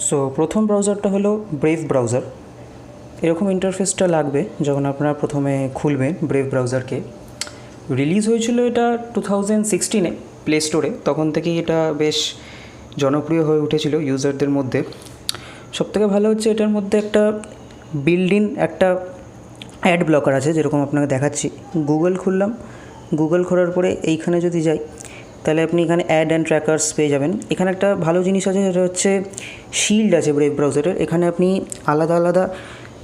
So প্রথম ব্রাউজারটা হলো brave browser. এরকম ইন্টারফেসটা লাগবে যখন আপনারা প্রথমে খুলবেন ব্রেভ ব্রাউজারকে। রিলিজ হয়েছিল এটা 2016-এ প্লে স্টোরে, তখন থেকেই এটা বেশ জনপ্রিয় হয়ে উঠেছিল ইউজারদের মধ্যে। সবথেকে ভালো হচ্ছে এটার মধ্যে একটা বিল্ড ইন একটা অ্যাড ব্লকার আছে, যেরকম আপনাকে দেখাচ্ছি। গুগল খুললাম, গুগল খোলার পরে এইখানে যদি যাই তাহলে আপনি এখানে অ্যাড অ্যান্ড ট্র্যাকার্স পেয়ে যাবেন। এখানে একটা ভালো জিনিস আছে, যেটা হচ্ছে শিল্ড আছে ব্রেভ ব্রাউজারের। এখানে আপনি আলাদা আলাদা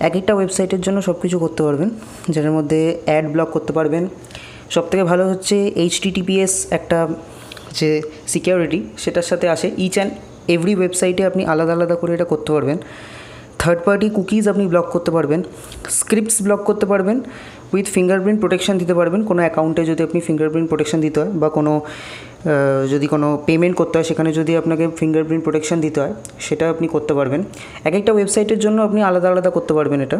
এক একটা ওয়েবসাইটের জন্য সব কিছু করতে পারবেন, যেটার মধ্যে অ্যাড ব্লক করতে পারবেন। সবথেকে ভালো হচ্ছে HTTPS একটা যে সিকিউরিটি, সেটার সাথে আসে। ইচ অ্যান্ড এভরি ওয়েবসাইটে আপনি আলাদা আলাদা করে এটা করতে পারবেন। থার্ড পার্টি কুকিজ আপনি ব্লক করতে পারবেন, স্ক্রিপ্টস ব্লক করতে পারবেন, উইথ ফিঙ্গারপ্রিন্ট প্রোটেকশন দিতে পারবেন। কোনো অ্যাকাউন্টে যদি আপনি ফিঙ্গারপ্রিন্ট প্রোটেকশন দিতে হয়, বা কোনো যদি কোনো পেমেন্ট করতে হয় সেখানে যদি আপনাকে ফিঙ্গারপ্রিন্ট প্রোটেকশন দিতে হয়, সেটা আপনি করতে পারবেন। এক একটা ওয়েবসাইটের জন্য আপনি আলাদা আলাদা করতে পারবেন এটা।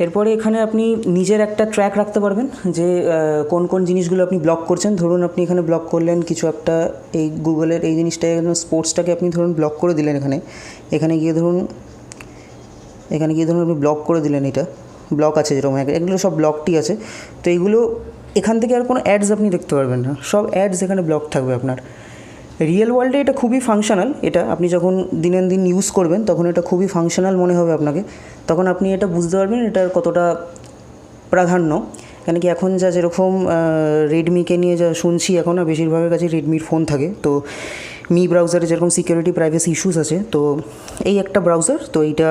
এরপরে এখানে আপনি নিজের একটা ট্র্যাক রাখতে পারবেন যে কোন কোন জিনিসগুলো আপনি ব্লক করছেন। ধরুন আপনি এখানে ব্লক করলেন কিছু একটা, এই গুগলের এই জিনিসটাকে, স্পোর্টসটাকে আপনি ধরুন ব্লক করে দিলেন। এখানে গিয়ে ধরুন আপনি ব্লক করে দিলেন। এটা ব্লক আছে যেরকম, এগুলো সব ব্লকটি আছে। তো এইগুলো এখান থেকে আর কোনো অ্যাডস আপনি দেখতে পারবেন না, সব অ্যাডস এখানে ব্লক থাকবে আপনার। রিয়েল ওয়ার্ল্ডে এটা খুবই ফাংশনাল। এটা আপনি যখন দিনের দিন ইউজ করবেন তখন এটা খুবই ফাংশনাল মনে হবে আপনাকে। তখন আপনি এটা বুঝতে পারবেন এটার কতটা প্রাধান্য। কেন কি এখন যেরকম রেডমিকে নিয়ে যা শুনছি, এখন বেশিরভাগের কাছে রেডমির ফোন থাকে। তো মি ব্রাউজারে যেরকম সিকিউরিটি প্রাইভেসি ইস্যুস আছে, তো এই একটা ব্রাউজার, তো এইটা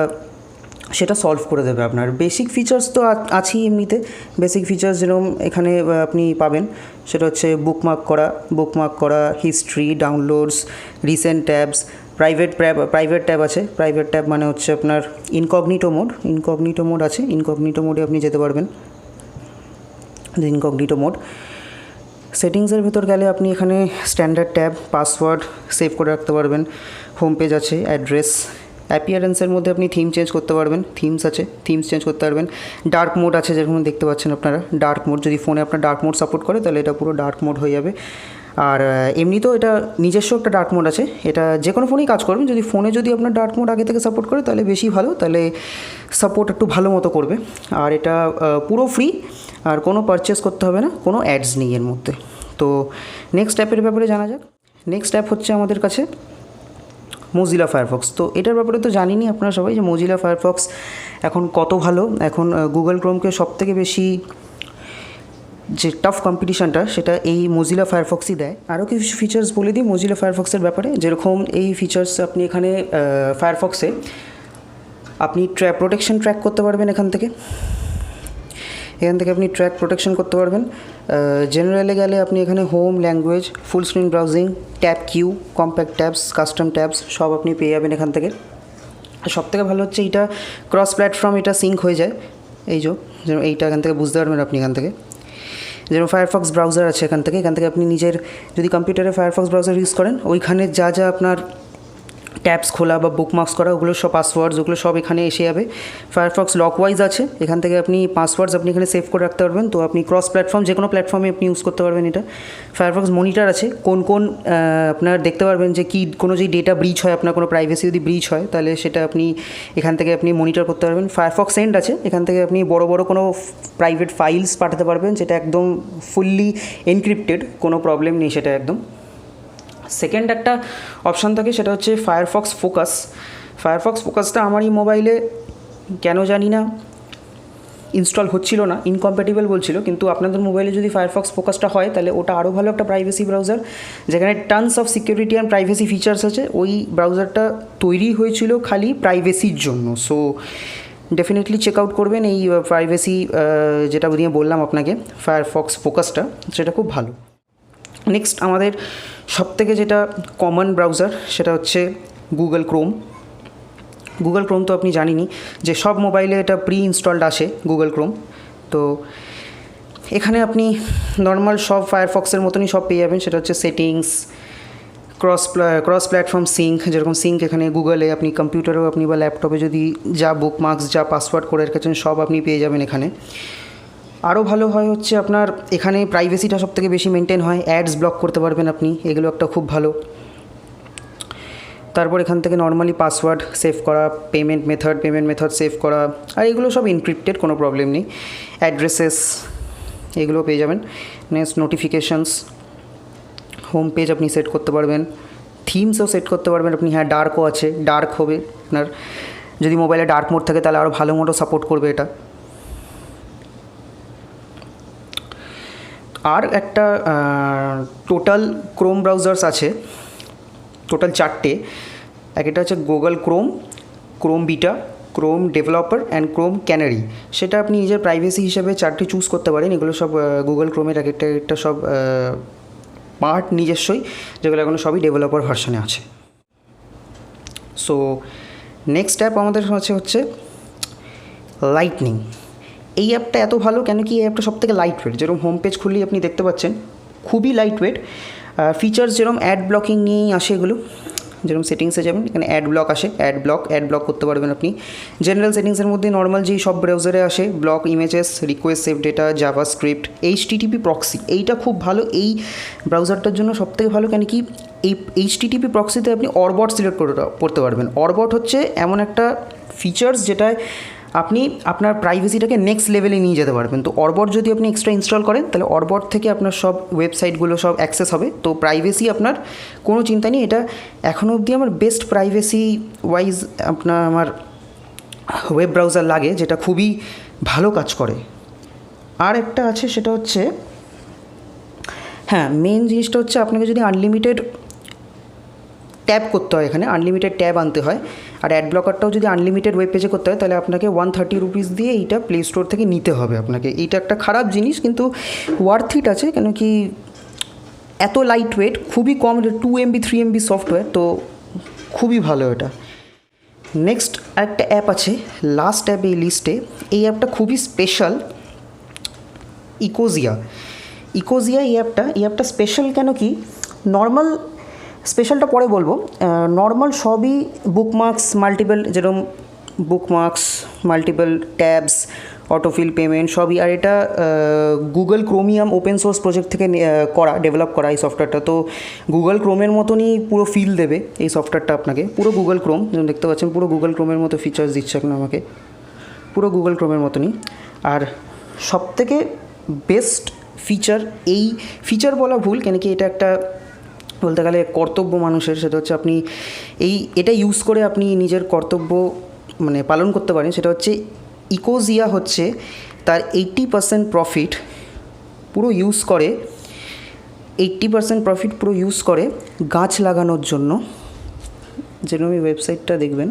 সেটা সলভ করে দেবে আপনার। বেসিক ফিচার্স তো আছেই এমনিতে। বেসিক ফিচার্স যেরকম এখানে আপনি পাবেন, সেটা হচ্ছে বুকমার্ক করা, history, downloads, recent tabs, private tab আছে। প্রাইভেট ট্যাব মানে হচ্ছে আপনার ইনকগনিটো মোড আছে। ইনকগনিটো মোডে আপনি যেতে পারবেন। ইনকগনিটো মোড সেটিংসের ভেতর গেলে আপনি এখানে স্ট্যান্ডার্ড ট্যাব, পাসওয়ার্ড সেভ করে রাখতে পারবেন। হোম পেজ আছে, অ্যাড্রেস, অ্যাপিয়ারেন্সের মধ্যে আপনি থিম চেঞ্জ করতে পারবেন। থিমস আছে, থিমস চেঞ্জ করতে পারবেন। ডার্ক মোড আছে, যেরকম দেখতে পাচ্ছেন আপনারা। ডার্ক মোড যদি ফোনে আপনার ডার্ক মোড সাপোর্ট করে তাহলে এটা পুরো ডার্ক মোড হয়ে যাবে। আর এমনিতেও এটা নিজস্ব একটা ডার্ক মোড আছে, এটা যে কোনো ফোনেই কাজ করবেন। যদি ফোনে আপনার ডার্ক মোড আগে থেকে সাপোর্ট করে তাহলে বেশি ভালো, তাহলে সাপোর্ট একটু ভালো মতো করবে। আর এটা পুরো ফ্রি, আর কোনো পারচেস করতে হবে না, কোনো অ্যাডস নেই এর মধ্যে। তো নেক্সট অ্যাপের ব্যাপারে জানা যাক। নেক্সট অ্যাপ হচ্ছে আমাদের কাছে মোজিলা ফায়ারফক্স। তো এটার ব্যাপারে তো জানিনি আপনারা সবাই যে মোজিলা ফায়ারফক্স এখন কত ভালো। এখন গুগল ক্রোমকে সবথেকে বেশি যে টাফ কম্পিটিশানটা, সেটা এই মোজিলা ফায়ারফক্সই দেয়। আরও কিছু ফিচার্স বলে দিই মোজিলা ফায়ারফক্সের ব্যাপারে। যেরকম এই ফিচার্স আপনি এখানে ফায়ারফক্সে আপনি প্রোটেকশন ট্র্যাক করতে পারবেন। এখান থেকে আপনি ট্র্যাক প্রোটেকশন করতে পারবেন। জেনারেলে গেলে আপনি এখানে home, language, full screen browsing, tab queue, compact tabs, custom tabs সব আপনি পেয়ে যাবেন এখান থেকে। সবথেকে ভালো হচ্ছে এইটা ক্রস প্ল্যাটফর্ম, এটা সিঙ্ক হয়ে যায়। যেমন এইটা এখান থেকে বুঝতে পারবেন আপনি। এখান থেকে যেরকম ফায়ারফক্স ব্রাউজার আছে, এখান থেকে আপনি নিজের যদি কম্পিউটারে ফায়ারফক্স ব্রাউজার ইউজ করেন, ওইখানে যা আপনার ট্যাবস খোলা বা বুকমার্কস করা, ওগুলো সব পাসওয়ার্ডস, ওগুলো সব এখানে এসে যাবে। ফায়ারফক্স লকওয়াইজ আছে, এখান থেকে আপনি পাসওয়ার্ডস আপনি এখানে সেভ করে রাখতে পারবেন। তো আপনি ক্রস প্ল্যাটফর্ম, যে কোনো প্ল্যাটফর্মে আপনি ইউজ করতে পারবেন এটা। ফায়ারফক্স মনিটর আছে, কোন আপনার দেখতে পারবেন যে কি কোনো যদি ডেটা ব্রিচ হয়, আপনার কোনো প্রাইভেসি যদি ব্রিচ হয়, তাহলে সেটা আপনি এখান থেকে আপনি মনিটর করতে পারবেন। ফায়ারফক্স সেন্ড আছে, এখান থেকে আপনি বড় কোনো প্রাইভেট ফাইলস পাঠাতে পারবেন, যেটা একদম ফুললি এনক্রিপ্টেড, কোনো প্রবলেম নেই সেটা একদম। সেকেন্ড একটা অপশান থাকে, সেটা হচ্ছে ফায়ারফক্স ফোকাসটা আমার এই মোবাইলে কেন জানি না ইনস্টল হচ্ছিল না, ইনকম্প্যাটিবল বলছিল। কিন্তু আপনাদের মোবাইলে যদি ফায়ারফক্স ফোকাসটা হয় তাহলে ওটা আরও ভালো একটা প্রাইভেসি ব্রাউজার, যেখানে tons of security and privacy features আছে। ওই ব্রাউজারটা তৈরি হয়েছিল খালি প্রাইভেসির জন্য। সো ডেফিনেটলি চেক আউট করবেন এই প্রাইভেসি, যেটা নিয়ে বললাম আপনাকে, ফায়ারফক্স ফোকাসটা, সেটা খুব ভালো। নেক্সট আমাদের সবথেকে যেটা কমন ব্রাউজার, সেটা হচ্ছে গুগল ক্রোম। তো আপনি জানেনই যে সব মোবাইলে এটা প্রি ইনস্টলড আসে গুগল ক্রোম। তো এখানে আপনি নর্মাল সব ফায়ারফক্সের মতনই সব পেয়ে যাবেন। সেটা হচ্ছে সেটিংস, ক্রস প্ল্যাটফর্ম সিঙ্ক, যেরকম সিঙ্ক এখানে গুগলে আপনি কম্পিউটারেও আপনি বা ল্যাপটপে যদি যা বুকমার্কস, যা পাসওয়ার্ড করে রেখেছেন সব আপনি পেয়ে যাবেন এখানে। আরও ভালো হয় হচ্ছে আপনার এখানে প্রাইভেসিটা সবথেকে বেশি মেনটেন হয়। অ্যাডস ব্লক করতে পারবেন আপনি, এগুলো একটা খুব ভালো। তারপর এখান থেকে নর্মালি পাসওয়ার্ড সেভ করা, পেমেন্ট মেথড সেভ করা, আর এগুলো সব এনক্রিপ্টেড, কোনো প্রবলেম নেই। অ্যাড্রেসেস এগুলো পেয়ে যাবেন। নেক্সট নোটিফিকেশানস, হোম পেজ আপনি সেট করতে পারবেন, থিমসও সেট করতে পারবেন আপনি। হ্যাঁ, ডার্কও আছে, ডার্ক হবে আপনার, যদি মোবাইলে ডার্ক মোড থাকে তাহলে আরও ভালো মোডও সাপোর্ট করবে এটা। আর একটা টোটাল ক্রোম ব্রাউজার্স আছে, টোটাল 4টে। একটা হচ্ছে Google Chrome, Chrome beta, Chrome developer and Chrome canary. সেটা আপনি নিজের প্রাইভেসি হিসাবে 4টে চুজ করতে পারেন। এগুলো সব গুগল ক্রোমের একটা সব পার্ট নিজস্বই, যেগুলো এখনো সবই ডেভেলপার ভার্সনে আছে। সো নেক্সট অ্যাপ আমাদের হচ্ছে লাইটনিং। এই অ্যাপটা এত ভালো কেন কি, এই অ্যাপটা সবথেকে লাইট ওয়েট। যেরকম হোম পেজ খুললেই আপনি দেখতে পাচ্ছেন খুবই লাইট ওয়েট। ফিচার্স যেরকম অ্যাড ব্লকিং নিয়েই আসে এগুলো। যেরকম সেটিংসে যাবেন, এখানে অ্যাড ব্লক আসে, অ্যাড ব্লক করতে পারবেন আপনি। জেনারেল সেটিংসের মধ্যে নর্মাল যেই সব ব্রাউজারে আসে, block images, request save data, JavaScript, HTTP proxy. এইটা খুব ভালো এই ব্রাউজারটার জন্য, সবথেকে ভালো কেন কি এই HTTP প্রক্সিতে আপনি অরবট সিলেক্ট করতে পারবেন। অরবট হচ্ছে এমন একটা ফিচার্স যেটায় আপনি আপনার প্রাইভেসিটাকে নেক্সট লেভেলে নিয়ে যেতে পারবেন। তো অরবট যদি আপনি এক্সট্রা ইনস্টল করেন তাহলে অরবট থেকে আপনার সব ওয়েবসাইটগুলো সব অ্যাক্সেস হবে। তো প্রাইভেসি আপনার কোনো চিন্তা নেই। এটা এখনও অবধি আমার বেস্ট প্রাইভেসি ওয়াইজ আমার ওয়েব ব্রাউজার লাগে, যেটা খুবই ভালো কাজ করে। আর একটা আছে, সেটা হচ্ছে, হ্যাঁ, মেন জিনিসটা হচ্ছে আপনাকে যদি আনলিমিটেড ট্যাব করতে হয়, এখানে আনলিমিটেড ট্যাব আনতে হয়। আর অ্যাড ব্লকারটাও যদি আনলিমিটেড ওয়েব পেজে করতে হয় তাহলে আপনাকে 130 রুপিস দিয়ে এইটা প্লে স্টোর থেকে নিতে হবে আপনাকে। এইটা একটা খারাপ জিনিস, কিন্তু ওয়ার্থ ইট আছে, কেন কি এত লাইট ওয়েট, খুবই কম, 2 MB 3 MB সফটওয়্যার, তো খুবই ভালো এটা। নেক্সট একটা অ্যাপ আছে, লাস্ট অ্যাপ এই লিস্টে। এই অ্যাপটা খুবই স্পেশাল, ইকোজিয়া। এই অ্যাপটা স্পেশাল কেন কি, নর্মাল স্পেশালটা পরে বলবো। নর্মাল সবই বুকমার্কস, মাল্টিপল, যেরকম bookmarks, multiple tabs, autofill, payment সবই। আর এটা Google chromium open source project থেকে ডেভেলপ করা এই সফটওয়্যারটা। তো গুগল ক্রোমের মতনই পুরো ফিল দেবে এই সফটওয়্যারটা আপনাকে। পুরো গুগল ক্রোম, যেমন দেখতে পাচ্ছেন, পুরো গুগল ক্রোমের মতো ফিচার্স দিচ্ছে এখন আমাকে, পুরো গুগল ক্রোমের মতনই। আর সবথেকে বেস্ট ফিচার, এই ফিচার বলা ভুল, কেন কি এটা একটা বলতে গেলে কর্তব্য মানুষের, সেটা হচ্ছে আপনি এটা ইউজ করে আপনি নিজের কর্তব্য মানে পালন করতে পারেন। সেটা হচ্ছে ইকোজিয়া হচ্ছে তার 80% প্রফিট পুরো ইউজ করে গাছ লাগানোর জন্য। যেরকম এই ওয়েবসাইটটা দেখবেন,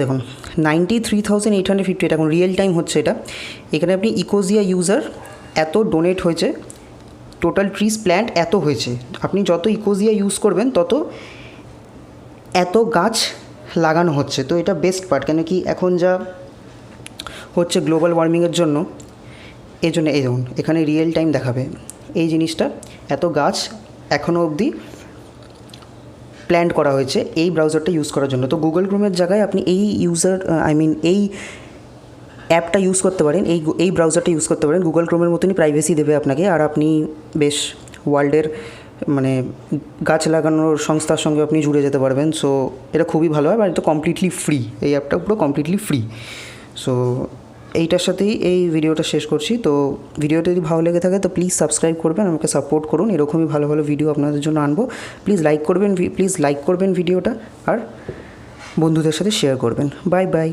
দেখুন 93,850, এটা এখন রিয়েল টাইম হচ্ছে এটা। এখানে আপনি ইকোজিয়া ইউজার এত ডোনেট হয়েছে, টোটাল ট্রিজ প্ল্যান্ট এত হয়েছে। আপনি যত ইকোজিয়া ইউজ করবেন তত এত গাছ লাগানো হচ্ছে। তো এটা বেস্ট পার্ট, কেন কি এখন যা হচ্ছে গ্লোবাল ওয়ার্মিংয়ের জন্য, এই দেখুন এখানে রিয়েল টাইম দেখাবে এই জিনিসটা। এত গাছ এখনও অবধি প্ল্যান্ট করা হয়েছে এই ব্রাউজারটা ইউজ করার জন্য। তো গুগল ক্রোমের জায়গায় আপনি এই এই অ্যাপটা ইউজ করতে পারেন, এই ব্রাউজারটা ইউজ করতে পারেন। গুগল ক্রোমের মতনই প্রাইভেসি দেবে আপনাকে, আর আপনি বেশ ওয়ার্ল্ডের মানে গাছ লাগানোর সংস্থার সঙ্গে আপনি জুড়ে যেতে পারবেন। সো এটা খুবই ভালো হয়, আর এটা কমপ্লিটলি ফ্রি, এই অ্যাপটা পুরো কমপ্লিটলি ফ্রি। সো এইটার সাথেই এই ভিডিওটা শেষ করছি। তো ভিডিওটা যদি ভালো লেগে থাকে তো প্লিজ সাবস্ক্রাইব করবেন, আমাকে সাপোর্ট করুন। এরকমই ভালো ভালো ভিডিও আপনাদের জন্য আনবো। প্লিজ লাইক করবেন ভিডিওটা, আর বন্ধুদের সাথে শেয়ার করবেন। Bye bye.